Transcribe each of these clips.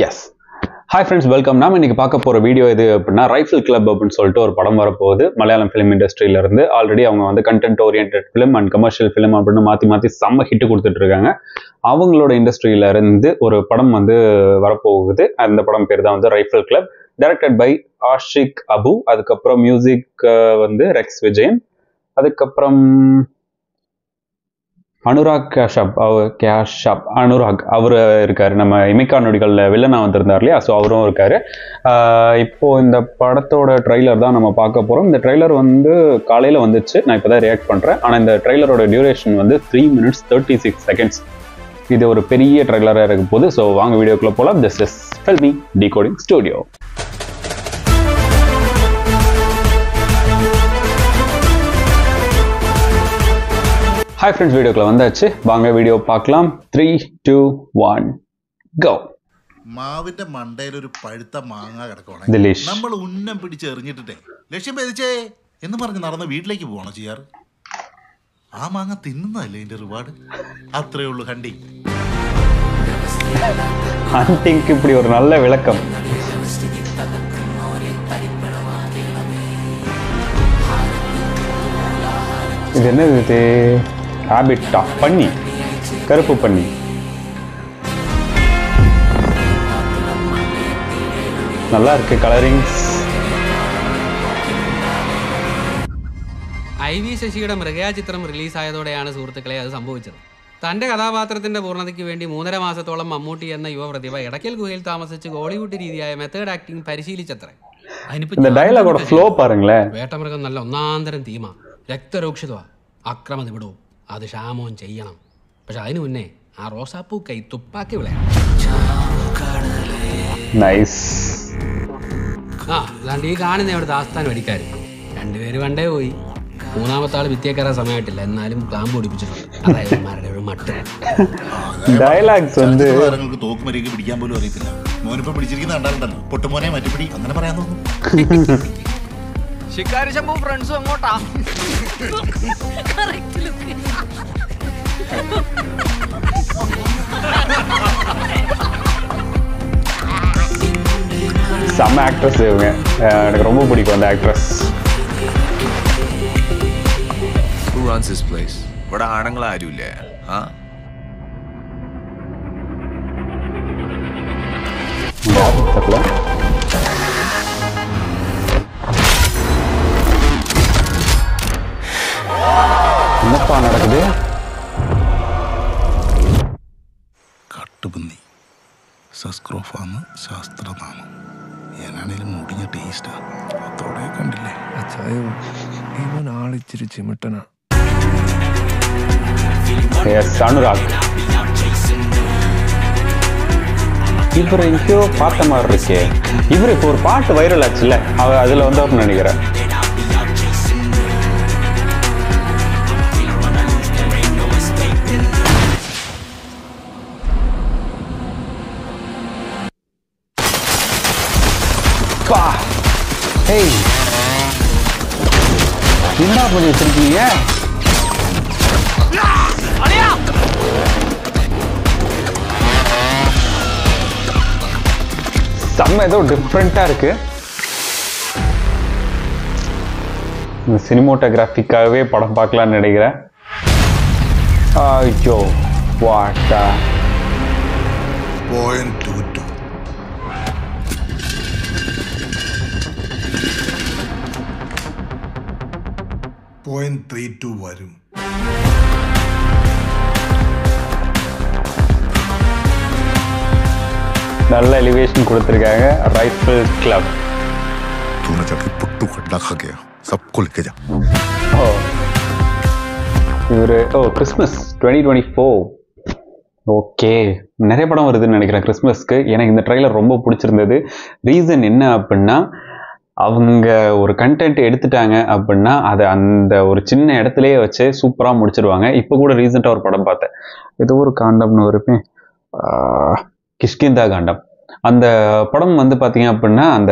S. Hi friends, welcome. நாம இன்னைக்கு பார்க்க போகிற வீடியோ எது அப்படின்னா ரைஃபிள் கிளப் அப்படின்னு சொல்லிட்டு ஒரு படம் வரப்போகுது மலையாளம் ஃபிலிம் இண்டஸ்ட்ரியிலேருந்து. ஆல்ரெடி அவங்க வந்து content oriented film and commercial film அப்படின்னு மாற்றி செம்ம ஹிட்டு கொடுத்துட்டு இருக்காங்க. அவங்களோட இண்டஸ்ட்ரியிலேருந்து ஒரு படம் வந்து வரப்போகுது. அந்த படம் பேர் தான் வந்து rifle club. Directed by Aashiq Abu. அதுக்கப்புறம் மியூசிக் வந்து ரெக்ஸ் விஜயன். அதுக்கப்புறம் அனுராக் அனுராக் அவர் இருக்காரு. நம்ம இமைக்கா நொடிகள்ல வில்லனா வந்திருந்தார் இல்லையா, ஸோ அவரும் இருக்காரு. இப்போ இந்த படத்தோட ட்ரெய்லர் தான் நம்ம பார்க்க போறோம். இந்த ட்ரெய்லர் வந்து காலையில வந்துச்சு, நான் இப்போதான் ரியாக்ட் பண்றேன். ஆனா இந்த ட்ரெய்லரோட டியூரேஷன் வந்து 3 minutes 36 seconds. இது ஒரு பெரிய ட்ரெய்லரா இருக்க போகுது. ஸோ வாங்க வீடியோக்குள்ள போலாம். This is filmi decoding studio. Hi friends, வீடியோக்குள்ள வந்தாச்சு. வாங்க வீடியோ பார்க்கலாம். 3, 2, 1 go. മാവിന്റെ മണ്ടയിൽ ഒരു പഴുത്ത മാങ്ങ കിടക്കുവാണ്. നമ്മൾ ഉന്നം പിടിച്ചെറിഞ്ഞിട്ടേ ലക്ഷ്യം ഭേദിച്ചേ എന്ന് പറഞ്ഞ് നടന്ന് വീട്ടിലേക്ക് പോകണം ചെയ്യാറ്. ആ മാങ്ങ തിന്നുന്നതല്ലേ ഇതിന്റെ റിവാർഡ്. അത്രേ ഉള്ളൂ ഹണ്ടിങ്. ஹண்டிங்க்கு இப்படி ஒரு நல்ல விளக்கம். இது என்னது? இது ஹாபிட்டா பன்னி, கருப்பு பன்னி. நல்லா இருக்கு கலரிங்ஸ். IV ശശിയുടെ മൃഗയാചിത്രം റിലീസായതോടെയാണ് സുഹൃത്തുക്കളെ അത് സംഭവിച്ചത്. തന്റെ കഥാപാത്രത്തിന്റെ പൂർണ്ണതയ്ക്ക് വേണ്ടി 3.5 മാസത്തോളം മമ്മൂട്ടി എന്ന യുവപ്രതിഭ ഇടയ്ക്കൽ ഗുഹയിൽ താമസിച്ച് ബോളിവുഡ് രീതിയായ മെത്തേഡ് ആക്ടിംഗ് പരിശീലിച്ചത്രേ. இந்த ഡയലോഗோட ഫ്ലോ பாருங்களே. വേട്ടമൃഗം നല്ല ഒന്നാന്തരം തീമാ, രക്തരൂക്ഷിതമാ, അക്രമ നിബിഡവും. അത് ഷാമോൻ ചെയ്യണം. പക്ഷെ അതിനു മുന്നേ ആ റോസാപ്പൂ കൈ തുപ്പാക്കി വിളയാം. നൈസ്. അല്ലാണ്ട് ഈ കാണുന്ന അവിടുത്തെ ആസ്ഥാനം അടിക്കാർ രണ്ടുപേര് പണ്ടേ പോയി. മൂന്നാമത്തെ ആള് വിത്തിയെ കയറാൻ സമയമായിട്ടില്ല, എന്നാലും ക്ലാമ്പ് പിടിപ്പിച്ചിട്ടുണ്ട്. അതായത് ഒരു മട്ട് ഡയലോഗ്സ് வந்து തോക്കുമരിക്ക് പിടിക്കാൻ പോലും അറിയത്തില്ല. മോനിപ്പോ പിടിച്ചിരിക്കുന്ന കണ്ടാലുണ്ടല്ലോ പൊട്ടുമോനെ മറ്റുപിടി അങ്ങനെ പറയാൻ തോന്നുന്നു. ശിക്കാരി ശമ്പു ഫ്രണ്ട്സും അങ്ങോട്ടാ. செம்ம ஆக்ட்ரஸ் இவங்க. எனக்கு ரொம்ப பிடிக்கும் அந்த actress. Who runs this place? ഇവിടെ ആണുങ്ങൾ ആരുമില്ലേ? என்னப்பா நடக்குது? കട്ടുപന്നി സസ്ക്രോഫാന്ന് ശാസ്ത്രനാമം. ഞാനാണേലും മുടിഞ്ഞ ടേസ്റ്റാ. അതോടെ കണ്ടില്ലേ അച്ചായോ, ഇവൻ ആളിച്ചിരി ചിമിട്ടനാ. அனுராக் இவர் எங்கேயோ பார்த்த மாதிரி இருக்கே. இவர் இப்போ ஒரு பாட்டு வைரல் ஆச்சுல்ல, அதுல வந்தவர்னு நினைக்கிறேன். என்ன பண்ணி வச்சிருக்கீங்க? செம்ம ஏதோ டிஃப்ரெண்டா இருக்கு. இந்த சினிமோட்டோகிராஃபிக்காகவே படம் பார்க்கலாம்னு நினைக்கிறேன். ஐயோ வாட்டா. .32 വരും. நல்ல எலிவேஷன் கொடுத்திருக்காங்க. Rifle club. तूने जाके पुट्टू खड्डा खा गया, सबको लेके जा. இவரு கிறிஸ்மஸ் 2024. ஓகே, நிறைய படம் வருதுன்னு நினைக்கிறேன் கிறிஸ்மஸ்க்கு. எனக்கு இந்த ட்ரெய்லர் ரொம்ப பிடிச்சிருந்தது. ரீசன் என்ன அப்படின்னா, அவங்க ஒரு கண்டென்ட் எடுத்துட்டாங்க அப்படின்னா அதை அந்த ஒரு சின்ன இடத்துலயே வச்சு சூப்பராக முடிச்சிருவாங்க. இப்போ கூட ரீசெண்டாக ஒரு படம் பார்த்தேன், ஏதோ ஒரு காண்டம்னு இருப்பேன், கிஷ்கிந்தா காண்டம். அந்த படம் வந்து பார்த்தீங்க அப்படின்னா அந்த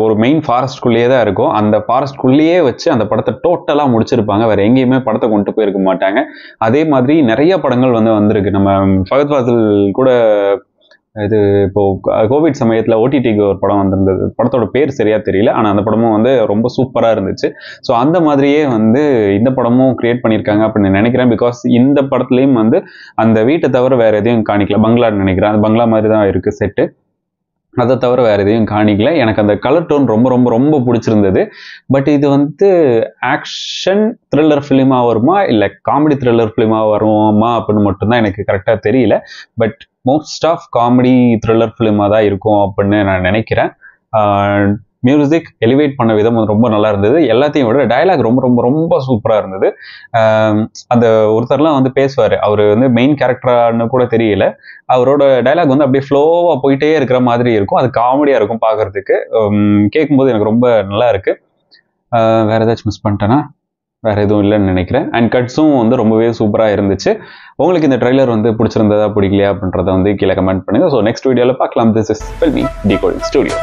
ஒரு மெயின் ஃபாரஸ்ட்குள்ளேயே தான் இருக்கும். அந்த ஃபாரஸ்ட்குள்ளேயே வச்சு அந்த படத்தை டோட்டலாக முடிச்சிருப்பாங்க. வேற எங்கேயுமே படத்தை கொண்டு போயிருக்க மாட்டாங்க. அதே மாதிரி நிறைய படங்கள் வந்து வந்திருக்கு. நம்ம ஃபகத் ஃபாசில் கூட இது இப்போது கோவிட் சமயத்தில் ஓடிடிக்கு ஒரு படம் வந்திருந்தது, படத்தோட பேர் சரியாக தெரியல, ஆனால் அந்த படமும் வந்து ரொம்ப சூப்பராக இருந்துச்சு. ஸோ அந்த மாதிரியே வந்து இந்த படமும் க்ரியேட் பண்ணியிருக்காங்க அப்படின்னு நினைக்கிறேன். பிகாஸ் இந்த படத்துலேயும் வந்து அந்த வீட்டை தவிர வேறு எதையும் காணிக்கல. பங்களான்னு நினைக்கிறேன், அந்த பங்களா மாதிரி தான் இருக்குது செட்டு, அதை தவிர வேறு எதையும் காணிக்கல. எனக்கு அந்த கலர் டோன் ரொம்ப ரொம்ப ரொம்ப பிடிச்சிருந்தது. பட் இது வந்து ஆக்ஷன் த்ரில்லர் ஃபிலிமாக வருமா இல்லை காமெடி த்ரில்லர் ஃபிலிமாக வருமா அப்படின்னு மட்டும்தான் எனக்கு கரெக்டாக தெரியல. But most of comedy thriller ஃபிலிமாக தான் இருக்கும் அப்படின்னு நான் நினைக்கிறேன். மியூசிக் எலிவேட் பண்ண விதம் ரொம்ப நல்லா இருந்தது. எல்லாத்தையும் விட டயலாக் ரொம்ப ரொம்ப ரொம்ப சூப்பராக இருந்தது. அந்த ஒருத்தர்லாம் வந்து பேசுவார், அவர் வந்து மெயின் கேரக்டரானு கூட தெரியல, அவரோட டயலாக் வந்து அப்படியே ஃப்ளோவாக போயிட்டே இருக்கிற மாதிரி இருக்கும். அது காமெடியாக இருக்கும் பார்க்குறதுக்கு, கேட்கும்போது எனக்கு ரொம்ப நல்லா இருக்குது. வேறு ஏதாச்சும் மிஸ் பண்ணிட்டேன்னா வேறு எதுவும் இல்லைன்னு நினைக்கிறேன். அண்ட் கட்ஸும் வந்து ரொம்பவே சூப்பராக இருந்துச்சு. உங்களுக்கு இந்த ட்ரெய்லர் வந்து பிடிச்சிருந்ததா பிடிக்கலையா அப்படின்றத வந்து கீழே கமெண்ட் பண்ணுங்கள். ஸோ நெக்ஸ்ட் வீடியோவில் பார்க்கலாம். This is filmi decoding studio.